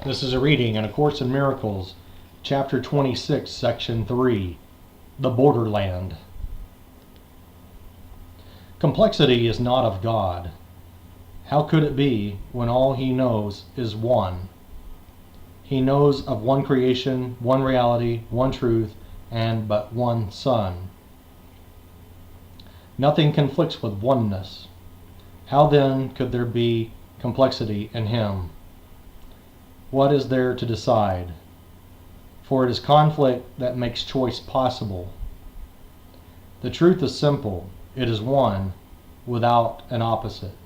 This is a reading in A Course in Miracles, Chapter 26, Section 3, The Borderland. Complexity is not of God. How could it be when all he knows is one? He knows of one creation, one reality, one truth, and but one Son. Nothing conflicts with oneness. How then could there be complexity in him? What is there to decide? For it is conflict that makes choice possible. The truth is simple. It is one, without an opposite.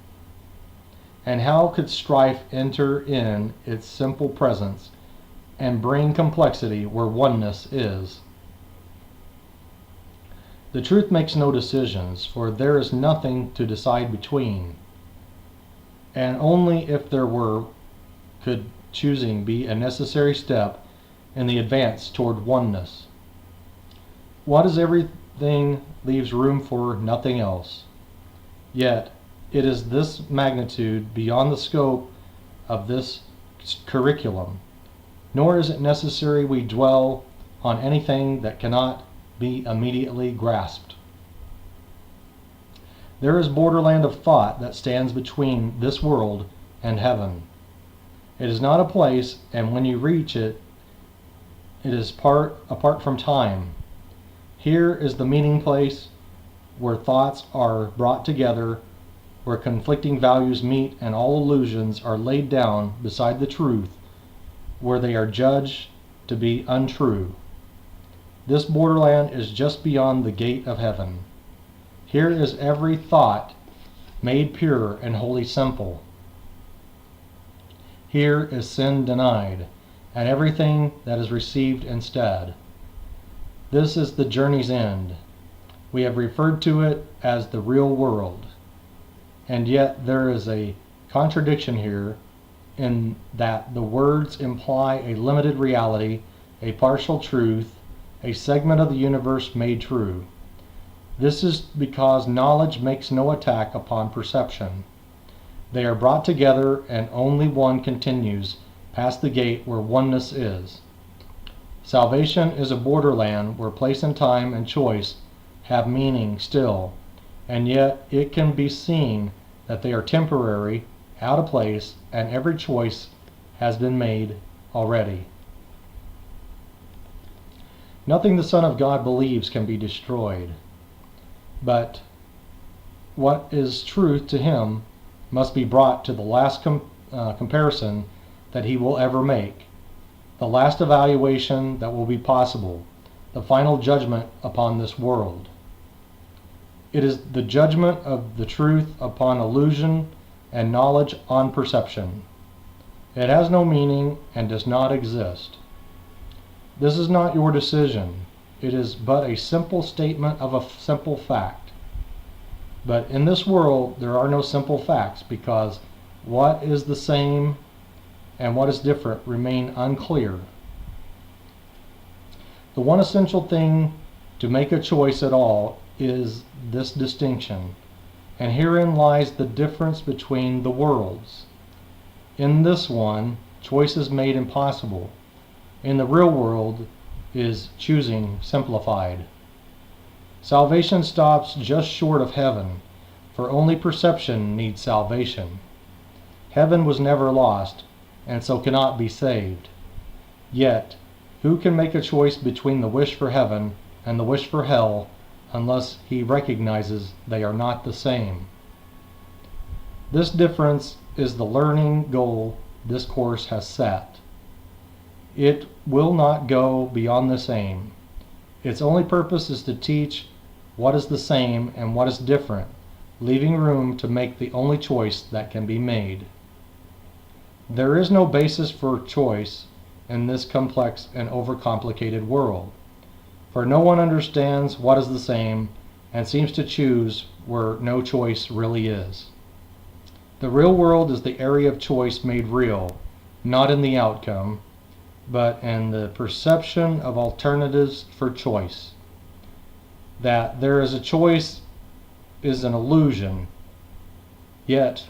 And how could strife enter in its simple presence and bring complexity where oneness is? The truth makes no decisions, for there is nothing to decide between. And only if there were could choosing be a necessary step in the advance toward oneness. What is everything leaves room for nothing else. Yet it is this magnitude beyond the scope of this curriculum, nor is it necessary we dwell on anything that cannot be immediately grasped. There is borderland of thought that stands between this world and heaven. It is not a place, and when you reach it, it is apart from time. Here is the meeting place where thoughts are brought together, where conflicting values meet and all illusions are laid down beside the truth, where they are judged to be untrue. This borderland is just beyond the gate of heaven. Here is every thought made pure and wholly simple. Here is sin denied, and everything that is received instead. This is the journey's end. We have referred to it as the real world. And yet there is a contradiction here in that the words imply a limited reality, a partial truth, a segment of the universe made true. This is because knowledge makes no attack upon perception. They are brought together, and only one continues past the gate where oneness is. Salvation is a borderland where place and time and choice have meaning still, and yet it can be seen that they are temporary, out of place, and every choice has been made already. Nothing the Son of God believes can be destroyed, but what is truth to him must be brought to the last comparison that he will ever make, the last evaluation that will be possible, the final judgment upon this world. It is the judgment of the truth upon illusion and knowledge on perception. It has no meaning and does not exist. This is not your decision. It is but a simple statement of a simple fact. But in this world there are no simple facts, because what is the same and what is different remain unclear. The one essential thing to make a choice at all is this distinction, and herein lies the difference between the worlds. In this one, choice is made impossible. In the real world is choosing simplified. Salvation stops just short of heaven, for only perception needs salvation. Heaven was never lost, and so cannot be saved. Yet, who can make a choice between the wish for heaven and the wish for hell unless he recognizes they are not the same? This difference is the learning goal this course has set. It will not go beyond this aim. Its only purpose is to teach what is the same and what is different, leaving room to make the only choice that can be made. There is no basis for choice in this complex and overcomplicated world, for no one understands what is the same and seems to choose where no choice really is. The real world is the area of choice made real, not in the outcome, but in the perception of alternatives for choice. That there is a choice is an illusion, yet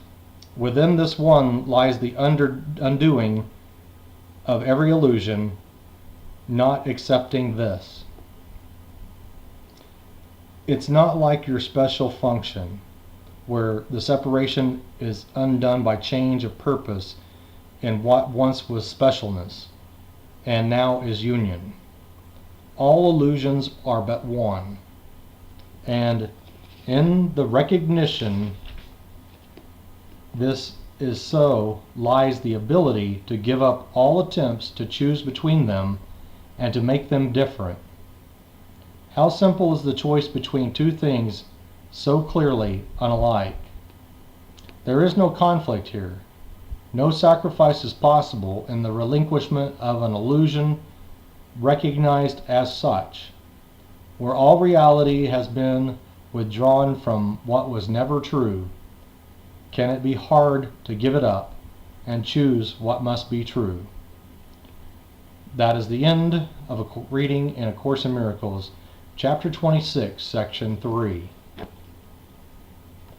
within this one lies the undoing of every illusion, not accepting this. It's not like your special function, where the separation is undone by change of purpose in what once was specialness, and now is union. All illusions are but one, and in the recognition this is so lies the ability to give up all attempts to choose between them and to make them different. How simple is the choice between two things so clearly unlike? There is no conflict here. No sacrifice is possible in the relinquishment of an illusion recognized as such, where all reality has been withdrawn from what was never true. Can it be hard to give it up and choose what must be true? That is the end of a reading in A Course in Miracles, Chapter 26, Section 3.